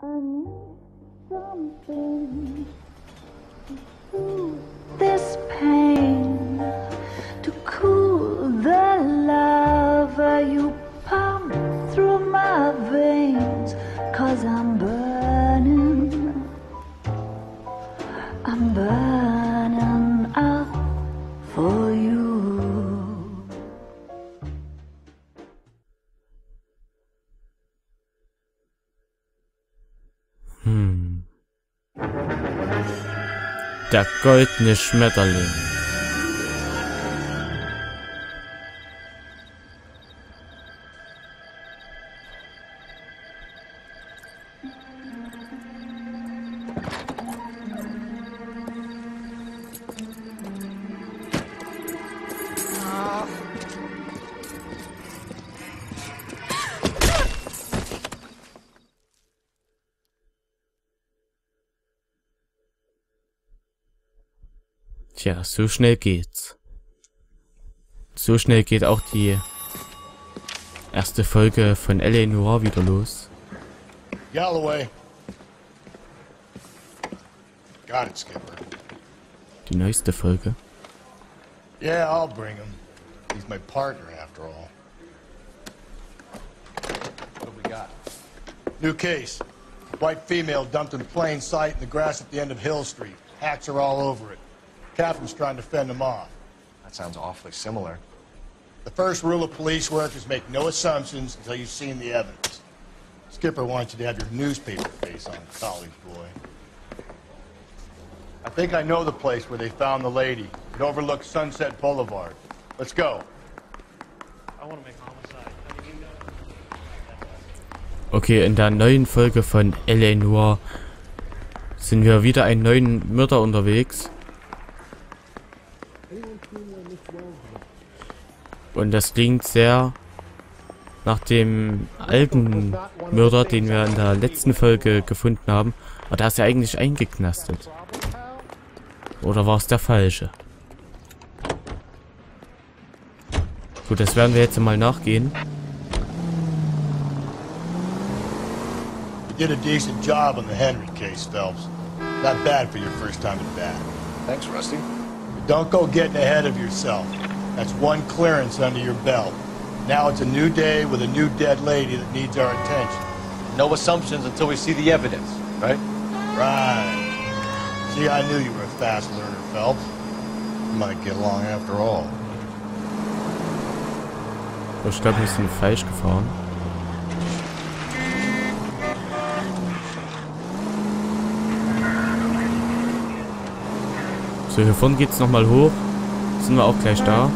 I need something to soothe this pain, to cool the lava you pump through my veins, 'cause I'm burning up for you. Der goldene Schmetterling. Tja, so schnell geht's. So schnell geht auch die erste Folge von Noire wieder los. Galloway. Got it, Skipper. Die neueste Folge. Yeah, I'll bring him. He's my partner, after all. What have we got? New case. White female dumped in plain sight in the grass at the end of Hill Street. Hats are all over it. Captain's trying to fend them off. That sounds awfully similar. The first rule of police work is make no assumptions until you've seen the evidence. Skipper wants you to have your newspaper face on, college boy. I think I know the place where they found the lady. It overlooks Sunset Boulevard. Let's go. I want to make homicide. Okay, in der neuen Folge von Noire sind wir wieder einen neuen Mörder unterwegs. Und das klingt sehr nach dem alten Mörder, den wir in der letzten Folge gefunden haben. Aber da ist er eigentlich eingeknastet. Oder war es der falsche? Gut, das werden wir jetzt mal nachgehen. You did a decent job on the Henry case, Phelps. Not bad for your first time at bat. Thanks, Rusty. But don't go getting ahead of yourself. That's one clearance under your belt. Now it's a new day with a new dead lady that needs our attention. No assumptions until we see the evidence, right? Right. See, I knew you were a fast learner, Phelps. We might get along after all. Ich glaube, wir sind falsch gefahren. So, hier vorne geht es nochmal hoch. Sind wir auch gleich da.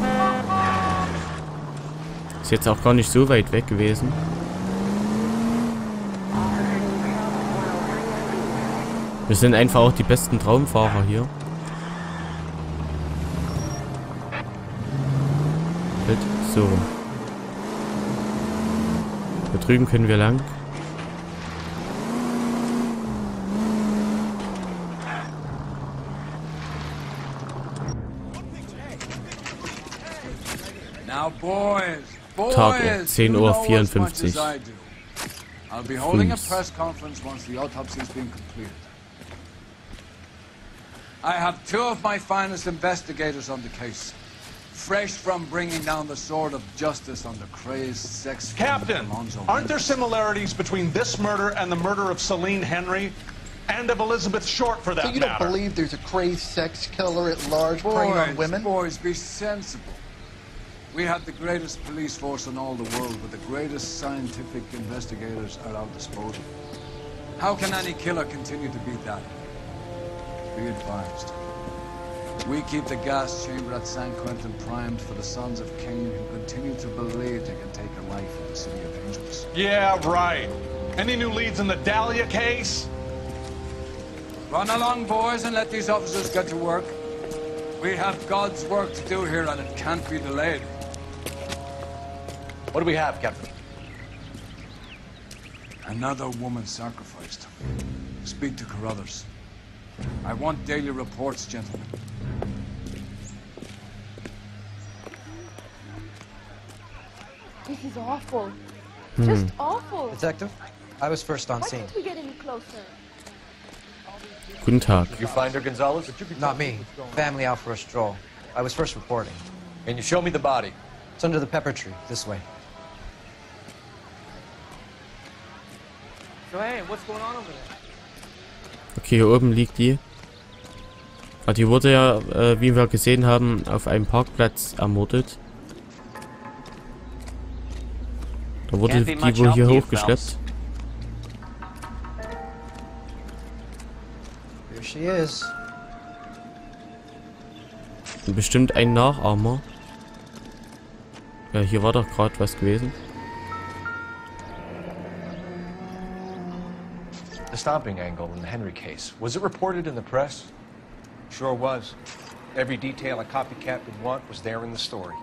Ist jetzt auch gar nicht so weit weg gewesen. Wir sind einfach auch die besten Traumfahrer hier. So. Hier drüben können wir lang. Tag 10:54 Uhr. I'll be holding a press conference once the autopsy has been completed. I have two of my finest investigators on the case, fresh from bringing down the sword of justice on the crazed sex. Captain, aren't there similarities between this murder and the murder of Celine Henry and of Elizabeth Short, for that matter? So you don't believe there's a crazed sex killer at large preying on women? Boys, be sensible. We have the greatest police force in all the world, but the greatest scientific investigators at our disposal. How can any killer continue to beat that? Be advised. We keep the gas chamber at San Quentin primed for the sons of Cain who continue to believe they can take a life in the city of angels. Yeah, right. Any new leads in the Dahlia case? Run along, boys, and let these officers get to work. We have God's work to do here, and it can't be delayed. What do we have, Captain? Another woman sacrificed. Speak to Carruthers. I want daily reports, gentlemen. This is awful. Just awful. Detective, I was first on Why scene. can't we get any closer? Guten Tag. Did you find her, Gonzalez? Not me. Family out for a stroll. I was first reporting. Can you show me the body? It's under the pepper tree, this way. So hey, what's going on over there? Okay, hier oben liegt die. Ah, die wurde ja, wie wir gesehen haben, auf einem Parkplatz ermordet. Da wurde die wohl hier hochgeschleppt. Here she is. Und bestimmt ein Nachahmer. Ja, hier war doch gerade was gewesen. The stomping angle in the Henry case. Was it reported in the press? Sure was. Every detail a copycat would want was there in the story.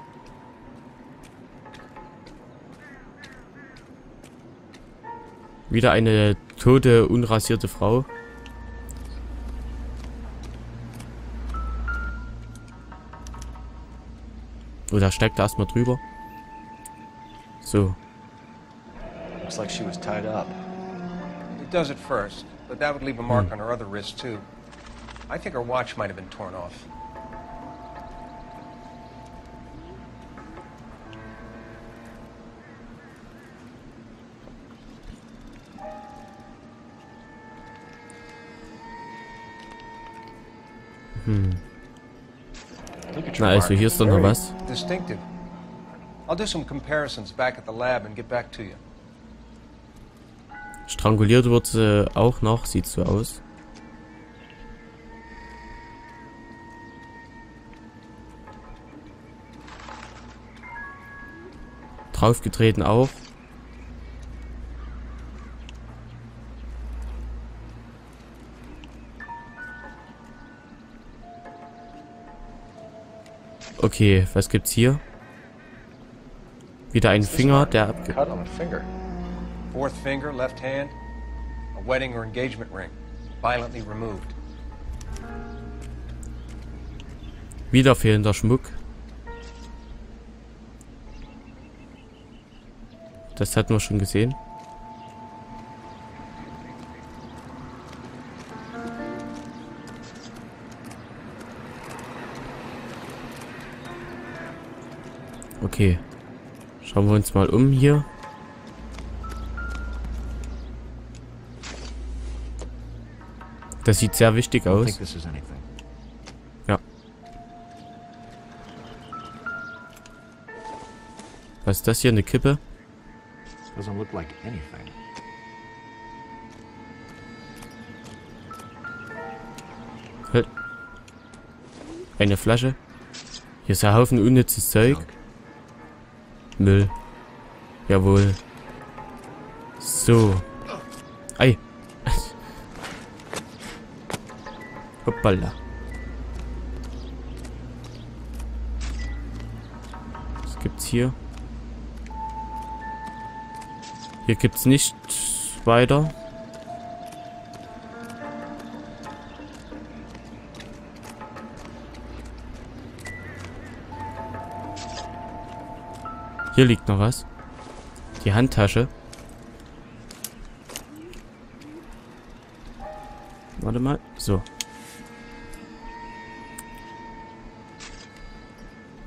Wieder eine tote, unrasierte Frau. Oh, da steigt er erstmal drüber. So. Looks like she was tied up. It does at first, but that would leave a mark on her other wrist too. I think her watch might have been torn off. Na, also hier ist doch noch was. Distinctive. I'll do some comparisons back at the lab and get back to you. Stranguliert wird sie auch noch, sieht so aus. Draufgetreten auch. Okay, was gibt's hier? Wieder ein Finger, der abge... Cut on the finger. Fourth finger, left hand. A wedding or engagement ring. Violently removed. Wieder fehlender Schmuck. Das hatten wir schon gesehen. Okay. Schauen wir uns mal um hier. Das sieht sehr wichtig aus. Ja. Was ist das hier? Eine Kippe? Doesn't look like anything. Halt. Eine Flasche. Hier ist ein Haufen unnützes Zeug. Müll. Jawohl. So. Ei. Hoppala. Was gibt's hier? Hier gibt's nichts weiter. Hier liegt noch was. Die Handtasche. Warte mal. So.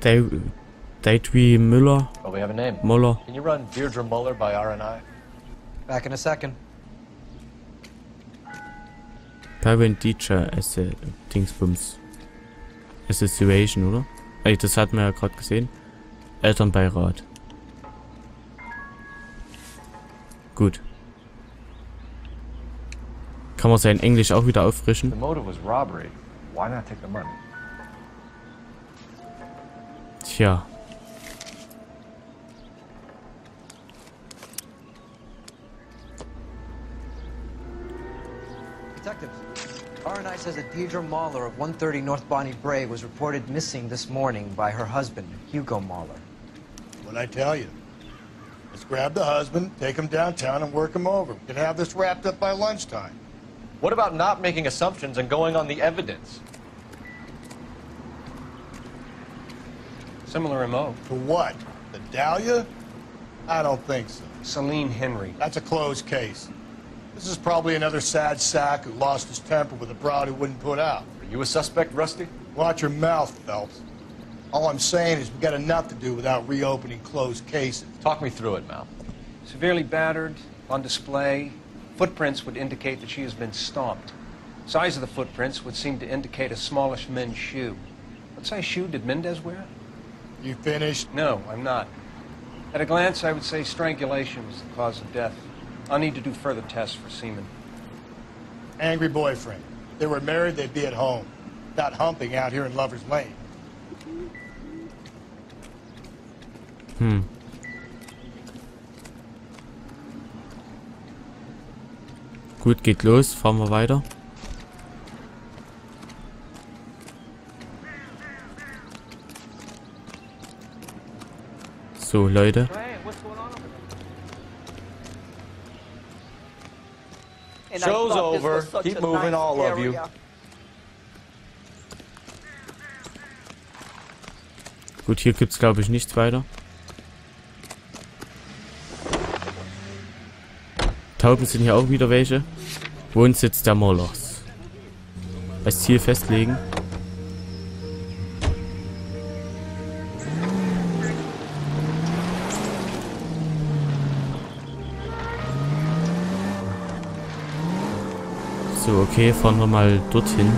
Deidre Müller. Oh, we have a name. Muller. Can you run Deirdre Muller by RNI? Back in a second. Parent Teacher Dingsbums. Association, oder? Ey, das hatten wir ja gerade gesehen. Elternbeirat. Gut. Kann man sein Englisch auch wieder auffrischen? The motive was robbery. Why not take the money? Tja. Detective, RNI says that Deirdre Mahler of 130 North Bonnie Bray was reported missing this morning by her husband, Hugo Mahler. What'd I tell you? Let's grab the husband, take him downtown, and work him over. We can have this wrapped up by lunchtime. What about not making assumptions and going on the evidence? Similar MO. To what? The Dahlia? I don't think so. Celine Henry. That's a closed case. This is probably another sad sack who lost his temper with a broad who wouldn't put out. Are you a suspect, Rusty? Watch your mouth, Phelps. All I'm saying is we got enough to do without reopening closed cases. Talk me through it, Mal. Severely battered, on display. Footprints would indicate that she has been stomped. Size of the footprints would seem to indicate a smallish men's shoe. What size shoe did Mendez wear? You finished? No, I'm not. At a glance, I would say strangulation was the cause of death. I'll need to do further tests for semen. Angry boyfriend. If they were married, they'd be at home. Not humping out here in Lover's Lane. Gut, geht los. Fahren wir weiter. So, Leute. Show's over. Keep moving, all of you. Gut, hier gibt's glaube ich nichts weiter. Tauben sind hier auch wieder welche. Wohnsitz der Mollers. Als Ziel festlegen. So, okay, fahren wir mal dorthin.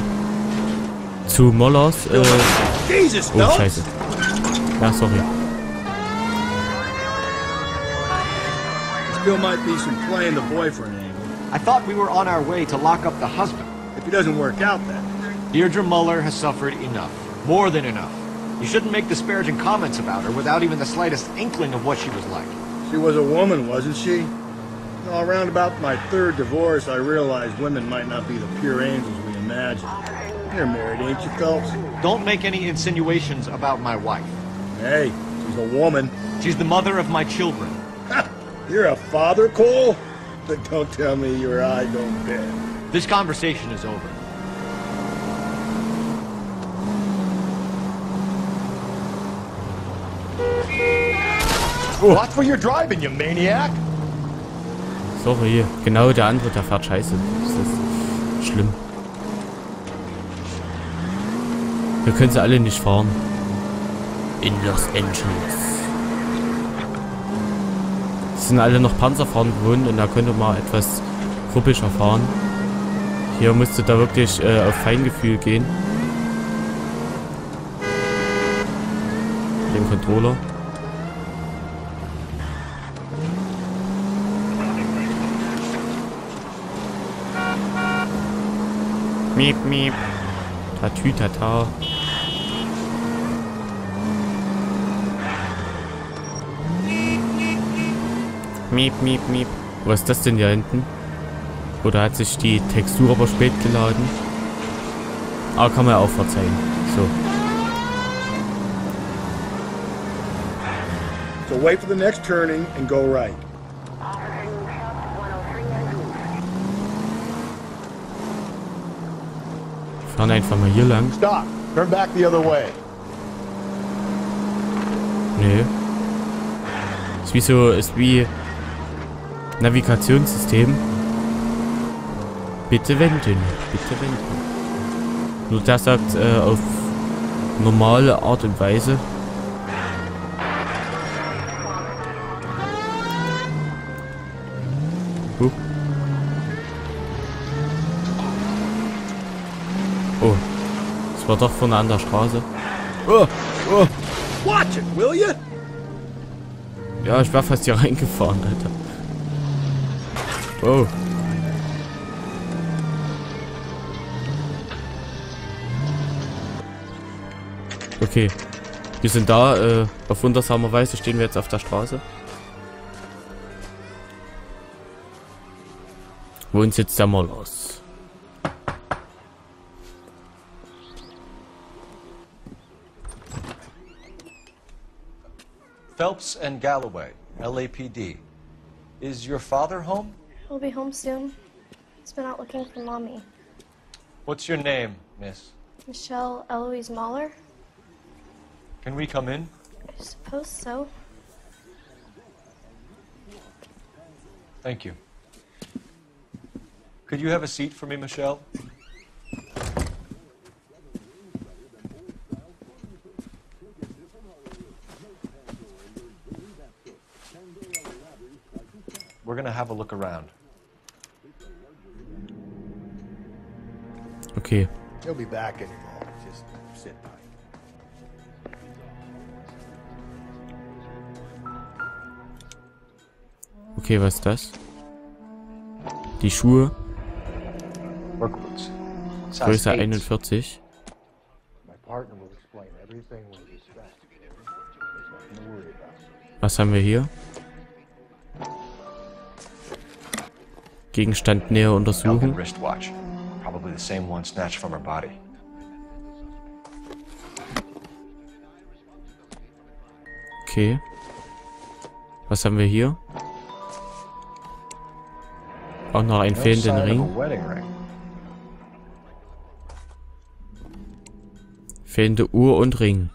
Zu Mollers. Oh, scheiße. Ja, sorry. Still might be some playing the boyfriend angle. I thought we were on our way to lock up the husband. If he doesn't work out, then. Deirdre Muller has suffered enough. More than enough. You shouldn't make disparaging comments about her without even the slightest inkling of what she was like. She was a woman, wasn't she? Well, around about my third divorce, I realized women might not be the pure angels we imagine. You're married, ain't you, Phelps? Don't make any insinuations about my wife. Hey, she's a woman. She's the mother of my children. You're a father, Cole? But don't tell me your eye don't bend. This conversation is over. Watch where you're driving, you maniac! Sorry, genau der andere, der fährt scheiße. Das ist schlimm. Wir können sie alle nicht fahren. In Los Angeles. Sie sind alle noch Panzerfahren gewohnt und da könnte man etwas ruppischer fahren. Hier musste da wirklich auf Feingefühl gehen. Den Controller. Miep, miep. Tatü, tata. Miep, miep, miep. Was ist das denn hier hinten? Oder hat sich die Textur aber spät geladen? Aber kann man ja auch verzeihen. So. So wait for the next turning and go right. Wir fahren einfach mal hier lang. Stop. Turn back the other way. Nö. Ist wie Navigationssystem. Bitte wenden. Bitte wenden. Nur der sagt auf normale Art und Weise. Oh. Das war doch vorne an der Straße. Oh. Oh. Watch it, will you? Ja, ich war fast hier reingefahren, Alter. Oh. Okay. Wir sind da, auf wundersame Weise stehen wir jetzt auf der Straße. Wohnsitz der Mollers. Phelps and Galloway, LAPD. Is your father home? He'll be home soon. He's been out looking for Mommy. What's your name, miss? Michelle Eloise Mahler? Can we come in? I suppose so. Thank you. Could you have a seat for me, Michelle? We're gonna have a look around. Okay. He'll be back any moment. Just sit tight. Okay, was ist das? Die Schuhe. Workbooks. Größe 41. Was haben wir hier? Gegenstand näher untersuchen. Wristwatch. Probably the same one snatched from her body. Okay. Was haben wir hier? Auch noch einen fehlenden Ring. Fehlende Uhr und Ring.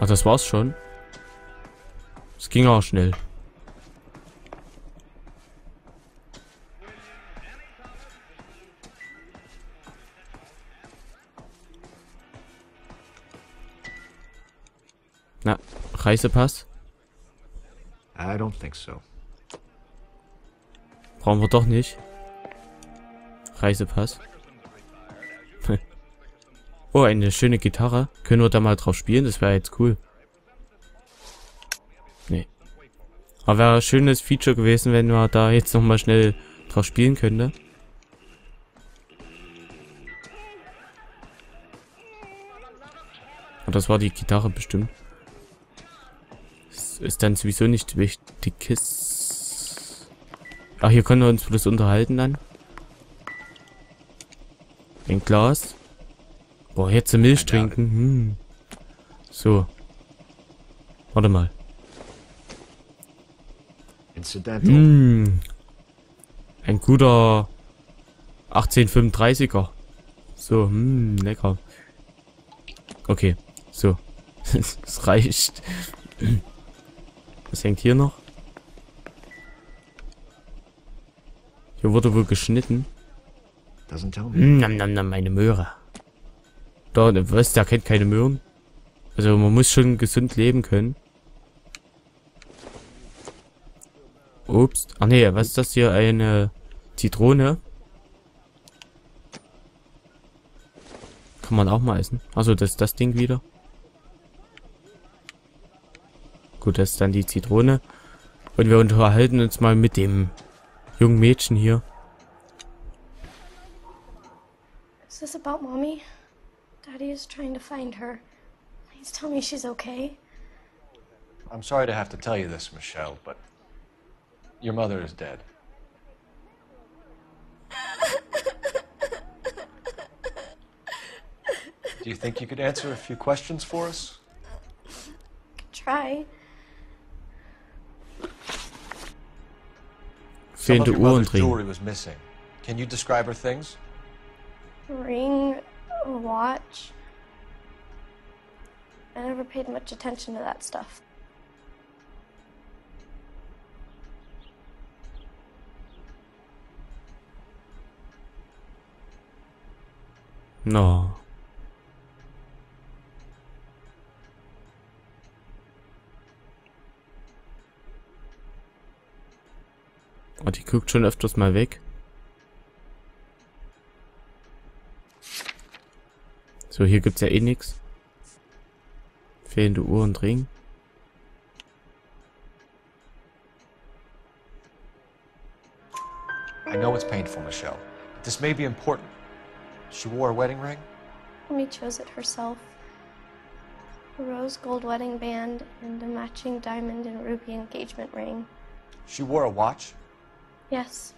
Ach, das war's schon. Es ging auch schnell. Na, Reisepass? I don't think so. Brauchen wir doch nicht. Reisepass. Oh, eine schöne Gitarre. Können wir da mal drauf spielen? Das wäre jetzt cool. Nee. Aber wäre ein schönes Feature gewesen, wenn wir da jetzt nochmal schnell drauf spielen könnte. Und das war die Gitarre bestimmt. Das ist dann sowieso nicht wichtig. Ach, hier können wir uns bloß unterhalten dann. Ein Glas. Boah, jetzt Milch trinken. So. Warte mal. Ein guter 1835er. So, lecker. Okay, so. Es reicht. Was hängt hier noch? Hier wurde wohl geschnitten. Nam, nam, nam, meine Möhre. Da, was? Der kennt keine Möhren? Also man muss schon gesund leben können. Ups. Ach nee, was ist das hier? Eine Zitrone. Kann man auch mal essen. Also das ist das Ding wieder. Gut, das ist dann die Zitrone. Und wir unterhalten uns mal mit dem jungen Mädchen hier. Is this about Mommy? Daddy is trying to find her. Please tell me she's okay. I'm sorry to have to tell you this, Michelle, but your mother is dead. Do you think you could answer a few questions for us? Try. Some of your mother's jewelry was missing. Can you describe her things? Ring, a watch. I never paid much attention to that stuff. No. Oh, die guckt schon öfters mal weg. So, hier gibt's ja eh nichts. Fehlende Uhr und Ring. I know it's painful, Michelle, but this may be important. She wore a wedding ring? Mommy chose it herself. A rose gold wedding band and a matching diamond and ruby engagement ring. She wore a watch? Yes,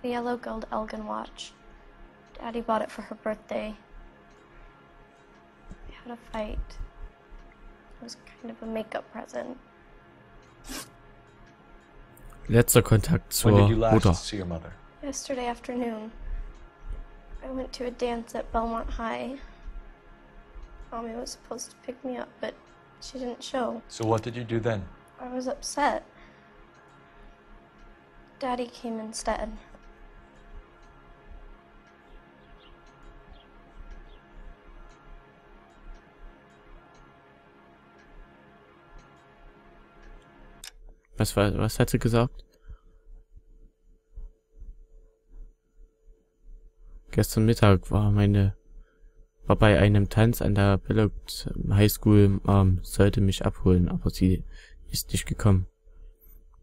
the yellow gold Elgin watch. Daddy bought it for her birthday. We had a fight. It was kind of a makeup present. Letzter Kontakt zur When did you last Mutter. see your mother? Yesterday afternoon, I went to a dance at Belmont High. Mommy was supposed to pick me up, but she didn't show. So what did you do then? I was upset. Daddy came instead. Was hat sie gesagt? Gestern Mittag war bei einem Tanz an der Billard High School, sollte mich abholen, aber sie ist nicht gekommen.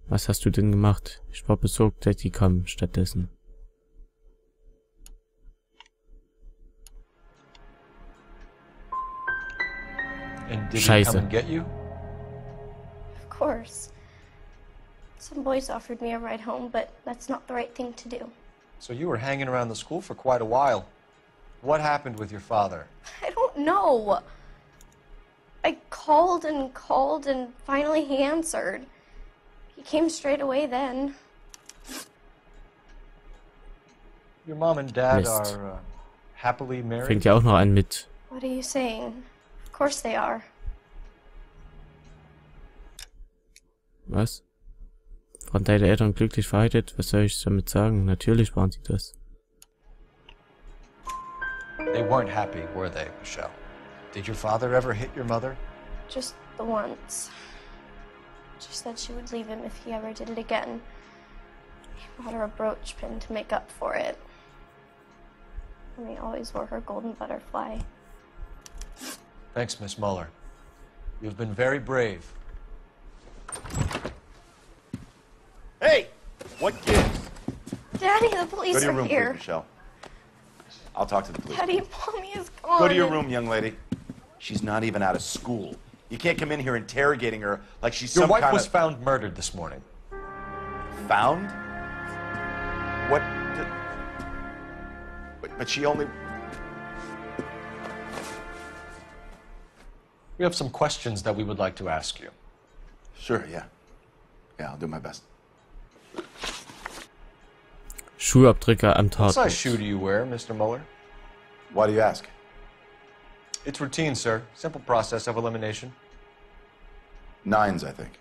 Was hast du denn gemacht? Ich war besorgt, dass die kam stattdessen. And did he Scheiße. come and get you? Of course. Some boys offered me a ride home, but that's not the right thing to do. So you were hanging around the school for quite a while. What happened with your father? I don't know. I called and finally he answered. He came straight away then. Your mom and dad Mist. are happily married? Fängt ja auch noch an mit. What are you saying? Of course they are. Was? Waren deine Eltern glücklich verheiratet? Was soll ich damit sagen? Natürlich waren sie das. They weren't happy, were they, Michelle? Did your father ever hit your mother? Just the once. She said she would leave him if he ever did it again. He bought her a brooch pin to make up for it. And he always wore her golden butterfly. Thanks, Miss Muller. You've been very brave. Hey! What gives? Daddy, the police Go to your are room, here. please, Michelle. I'll talk to the police. Daddy, Mommy is gone. Go to your room, young lady. She's not even out of school. You can't come in here interrogating her like she's Your some wife kind was of... found murdered this morning. Found? What? But she only... We have some questions that we would like to ask you. Sure, yeah. Yeah, I'll do my best. Schuhabdrücke am What size Tatort. shoe do you wear, Mr. Muller? Why do you ask? It's routine, sir. Simple process of elimination. 9s, I think.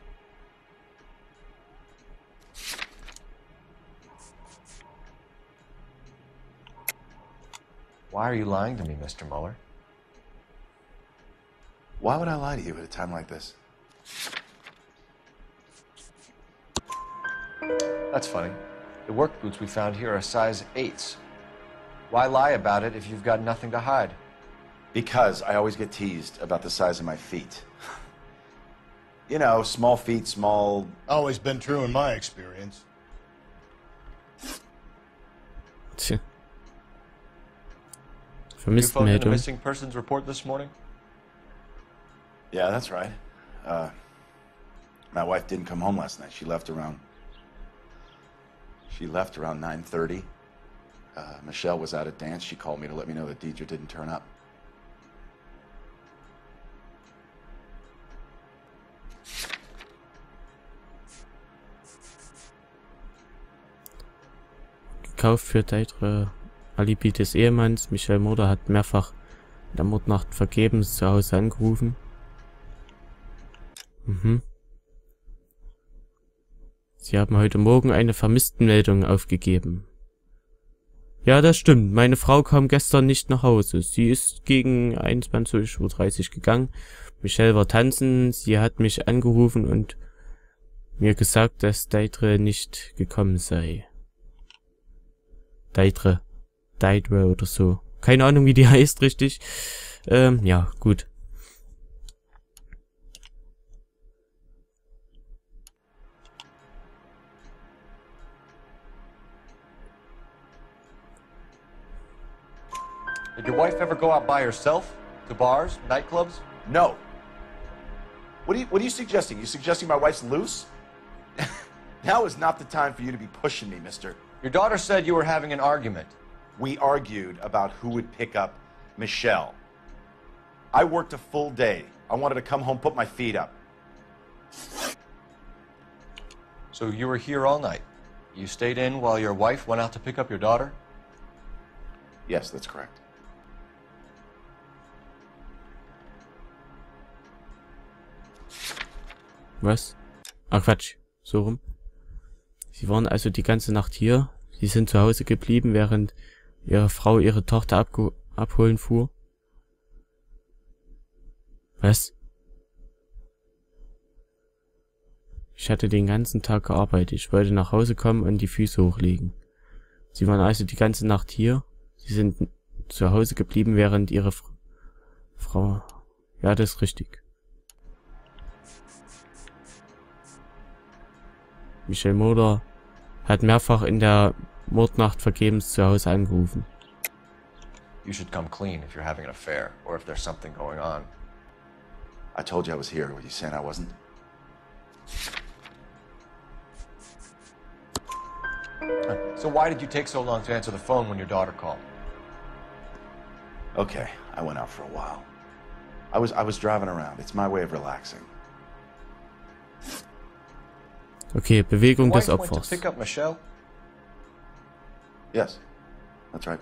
Why are you lying to me, Mr. Muller? Why would I lie to you at a time like this? That's funny. The work boots we found here are size 8s. Why lie about it if you've got nothing to hide? Because I always get teased about the size of my feet. You know, small feet, small... Always been true in my experience. Tja. You phoned in a Vermisstenmeldung. missing persons report this morning? Yeah, that's right. My wife didn't come home last night. She left around 9:30. Michelle was out at dance. She called me to let me know that Deidre didn't turn up. Gekauft für Deidre. Alibi des Ehemanns. Michelle Murder hat mehrfach in der Mordnacht vergebens zu Hause angerufen. Sie haben heute Morgen eine Vermisstenmeldung aufgegeben. Ja, das stimmt. Meine Frau kam gestern nicht nach Hause. Sie ist gegen 21:30 Uhr gegangen. Michelle war tanzen. Sie hat mich angerufen und mir gesagt, dass Deidre nicht gekommen sei. Deidre oder so. Keine Ahnung, wie die heißt richtig. Ja, gut. Did your wife ever go out by herself? To bars, nightclubs? No. What are you suggesting? You suggesting my wife's loose? Now is not the time for you to be pushing me, mister. Your daughter said you were having an argument. We argued about who would pick up Michelle. I worked a full day. I wanted to come home, put my feet up. So you were here all night? You stayed in while your wife went out to pick up your daughter? Yes, that's correct. Was? Ah, Quatsch. So rum. Sie waren also die ganze Nacht hier. Sie sind zu Hause geblieben, während ihre Frau ihre Tochter abholen fuhr. Was? Ich hatte den ganzen Tag gearbeitet. Ich wollte nach Hause kommen und die Füße hochlegen. Sie waren also die ganze Nacht hier. Sie sind zu Hause geblieben, während ihre Frau... Ja, das ist richtig. Michelle Mulder hat mehrfach in der Mordnacht vergebens zu Hause angerufen. You should come clean if you're having an affair, or if there's something going on. I told you I was here. Were you saying I wasn't? So why did you take so long to answer the phone when your daughter called? Okay, I went out for a while. I was driving around. It's my way of relaxing. Okay, Bewegung des Your wife went Opfers. to pick up Michelle? Yes, that's right.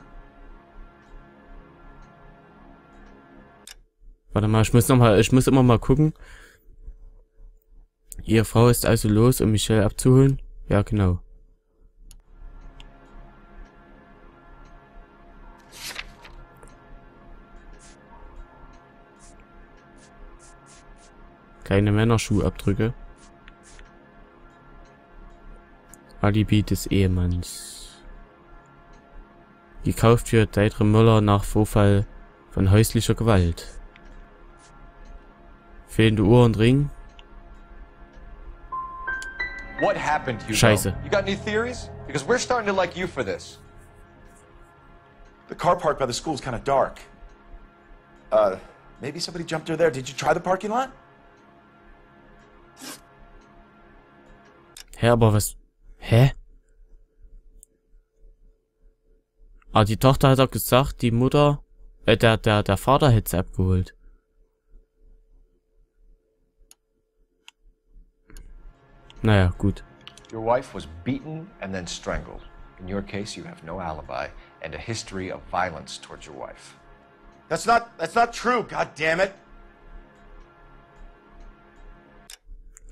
Warte mal, ich muss immer mal gucken. Ihre Frau ist also los, um Michelle abzuholen? Ja, genau. Keine Männerschuhabdrücke. Alibi des Ehemanns. Gekauft für Deidre Müller nach Vorfall von häuslicher Gewalt. Fehlende Uhr und Ring. What happened, Hugo? Scheiße. You got any theories? Because we're starting to like you for this. The car parked by the school is kind of dark. Maybe somebody jumped her there. Did you try the parking lot? Hä, aber was? Hä? Ah, die Tochter hat auch gesagt, die Mutter, der Vater hätte sie abgeholt. Naja, gut. Your wife was beaten and then strangled. In your case, you have no alibi and a history of violence towards your wife. That's not true, god damn it.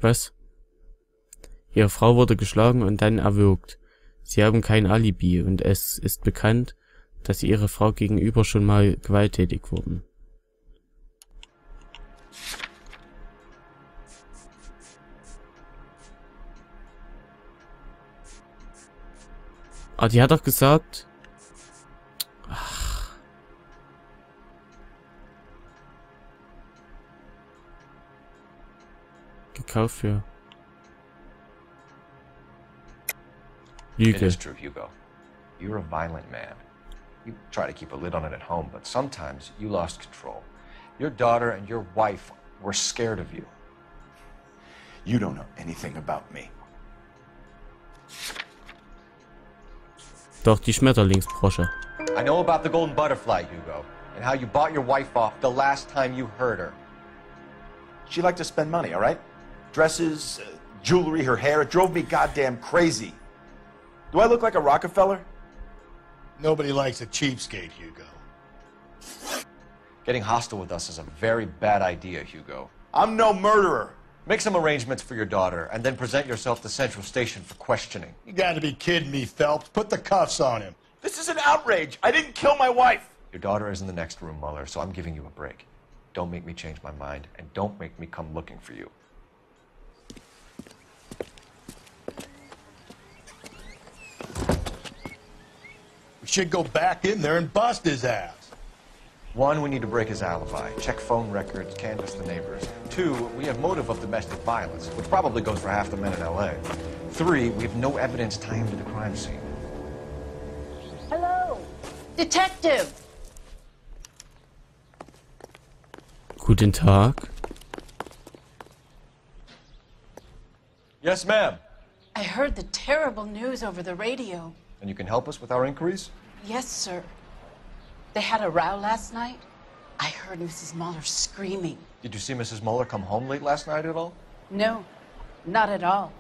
Was? Ihre Frau wurde geschlagen und dann erwürgt. Sie haben kein Alibi und es ist bekannt, dass sie ihrer Frau gegenüber schon mal gewalttätig wurden. Ah, die hat doch gesagt... Ach. Gekauft für... It Lüge. is true, Hugo. You're a violent man. You try to keep a lid on it at home, but sometimes you lost control. Your daughter and your wife were scared of you. You don't know anything about me. Doch, die Schmetterlingsbrosche. I know about the golden butterfly, Hugo, and how you bought your wife off the last time you heard her. She liked to spend money, all right? Dresses, jewelry, her hair. It drove me goddamn crazy. Do I look like a Rockefeller? Nobody likes a cheapskate, Hugo. Getting hostile with us is a very bad idea, Hugo. I'm no murderer. Make some arrangements for your daughter, and then present yourself to Central Station for questioning. You gotta be kidding me, Phelps. Put the cuffs on him. This is an outrage. I didn't kill my wife. Your daughter is in the next room, Mueller, so I'm giving you a break. Don't make me change my mind, and don't make me come looking for you. We should go back in there and bust his ass. One, we need to break his alibi. Check phone records, canvass the neighbors. Two, we have motive of domestic violence, which probably goes for half the men in L.A. Three, we have no evidence tying him to the crime scene. Hello, detective. Guten Tag. Yes, ma'am. I heard the terrible news over the radio. And you can help us with our inquiries? Yes, sir. They had a row last night. I heard Mrs. Mueller screaming. Did you see Mrs. Mueller come home late last night at all? No, not at all.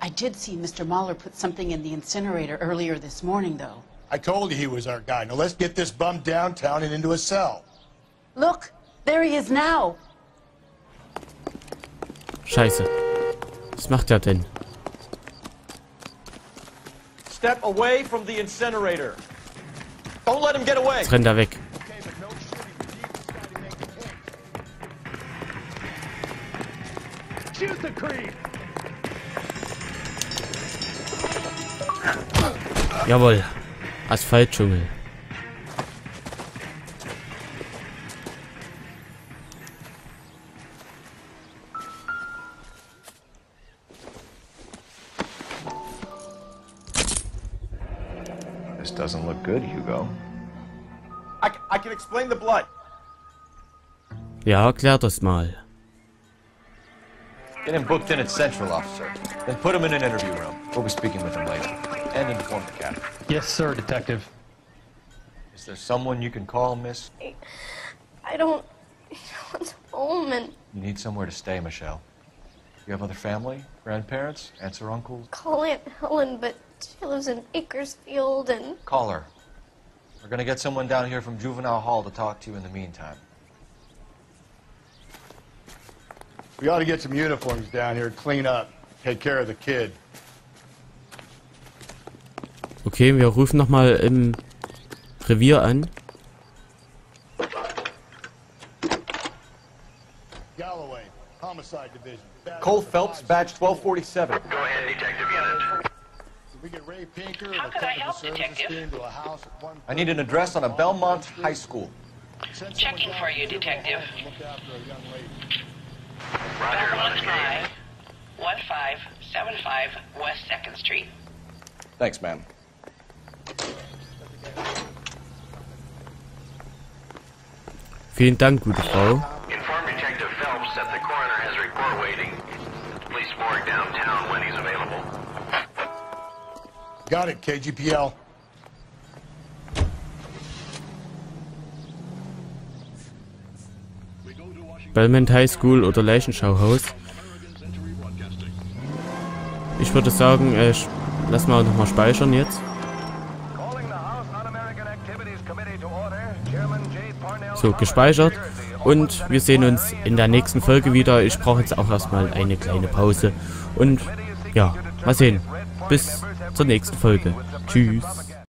I did see Mr. Mueller put something in the incinerator earlier this morning, though. I told you he was our guy. Now let's get this bum downtown and into a cell. Look, there he is now. Scheiße. Was macht er denn? Step away from the incinerator. Don't let him get away. Jetzt rennt er weg. Jawohl. Asphaltdschungel. This doesn't look good, Hugo. I can explain the blood. Ja, erklär das mal. Get him booked in at Central, officer. Then put him in an interview room. We'll be speaking with him later. And inform the captain. Yes, sir, Detective. Is there someone you can call, miss? I don't want home and You need somewhere to stay, Michelle. You have other family? Grandparents? Aunts or uncles? call Aunt Helen, but she lives in Bakersfield and Call her. We're gonna get someone down here from Juvenile Hall to talk to you in the meantime. We ought to get some uniforms down here, clean up, take care of the kid. Okay, wir rufen nochmal im Revier an. Galloway, Homicide Division. Cole Phelps, badge 1247. Go ahead, Detective Unit. Did we get Ray Pinker, How the could I technical help, services Detective? team, to a house at 1 I need an address on a Belmont High School. Checking for you, Detective. Look after a young lady. Roger, on its way. 1575 West 2nd Street. Thanks, ma'am. Vielen Dank, gute Frau. Inform Detective Phelps that the coroner has a report waiting. Police morgue downtown when he's available. Got it, KGPL. Belmont High School oder Leichenschauhaus. Ich würde sagen, lass mal nochmal speichern jetzt. So, gespeichert. Und wir sehen uns in der nächsten Folge wieder. Ich brauche jetzt auch erstmal eine kleine Pause. Und ja, mal sehen. Bis zur nächsten Folge. Tschüss.